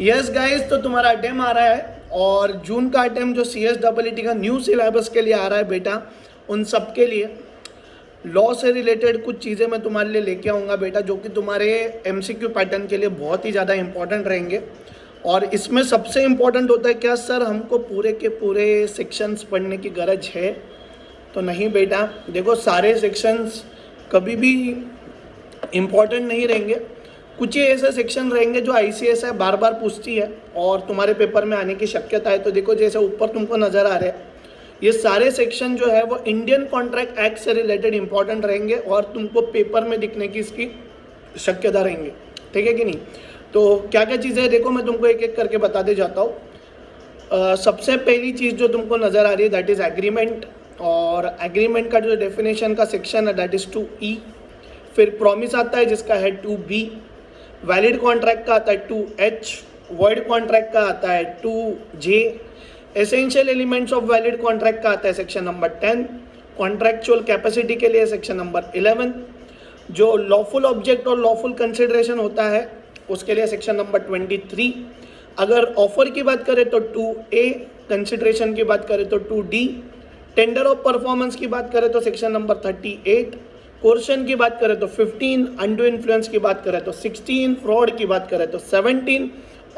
Yes guys, तो तुम्हारा attempt आ रहा है और जून का अटेम्प्ट जो CSEET का न्यू सिलेबस के लिए आ रहा है बेटा, उन सब के लिए लॉ से रिलेटेड कुछ चीज़ें मैं तुम्हारे लिए लेके आऊँगा बेटा, जो कि तुम्हारे MCQ पैटर्न के लिए बहुत ही ज़्यादा इंपॉर्टेंट रहेंगे। और इसमें सबसे इम्पॉर्टेंट होता है क्या सर, हमको पूरे के पूरे सेक्शंस पढ़ने की गरज है? तो नहीं बेटा, देखो सारे सेक्शंस कभी भी इम्पॉर्टेंट नहीं रहेंगे। कुछ ही ऐसे सेक्शन रहेंगे जो ICS है बार बार पूछती है और तुम्हारे पेपर में आने की शक्यता है। तो देखो जैसे ऊपर तुमको नज़र आ रहा है, ये सारे सेक्शन जो है वो इंडियन कॉन्ट्रैक्ट एक्ट से रिलेटेड इंपॉर्टेंट रहेंगे और तुमको पेपर में दिखने की इसकी शक्यता रहेंगे, ठीक है कि नहीं? तो क्या क्या चीज़ें हैं देखो, मैं तुमको एक एक करके बताते जाता हूँ। सबसे पहली चीज़ जो तुमको नज़र आ रही है दैट इज़ एग्रीमेंट, और एग्रीमेंट का जो डेफिनेशन का सेक्शन है दैट इज़ 2E। फिर प्रॉमिस आता है जिसका है 2B, वैलिड कॉन्ट्रैक्ट का आता है 2H, वॉइड कॉन्ट्रैक्ट का आता है 2J, essential elements of valid contract का आता है सेक्शन नंबर 10, कॉन्ट्रैक्चुअल कैपेसिटी के लिए सेक्शन नंबर 11, जो लॉफुल ऑब्जेक्ट और लॉफुल कंसिडरेशन होता है उसके लिए सेक्शन नंबर 23। अगर ऑफर की बात करें तो 2A, कंसिडरेशन की बात करें तो 2D, टेंडर ऑफ परफॉर्मेंस की बात करें तो सेक्शन नंबर 38, कोर्शन की बात करें तो 15, अनडू इन्फ्लुएंस की बात करें तो 16, फ्रॉड की बात करें तो 17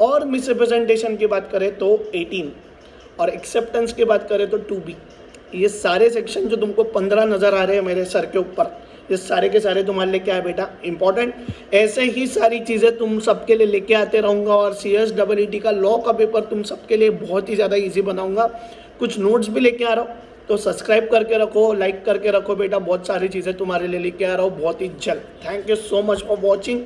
और मिसरिप्रेजेंटेशन की बात करें तो 18 और एक्सेप्टेंस की बात करें तो 2B। ये सारे सेक्शन जो तुमको 15 नज़र आ रहे हैं मेरे सर के ऊपर, ये सारे के सारे तुम्हारे लिए क्या है बेटा, इंपॉर्टेंट। ऐसे ही सारी चीज़ें तुम सबके लिए लेके आते रहूँगा और CSEET का लॉ का पेपर तुम सबके लिए बहुत ही ज़्यादा ईजी बनाऊँगा। कुछ नोट्स भी लेके आ रहा हूँ, तो सब्सक्राइब करके रखो, लाइक करके रखो बेटा, बहुत सारी चीज़ें तुम्हारे लिए लेके आ रहा हूँ बहुत ही जल्द। Thank you so much for watching.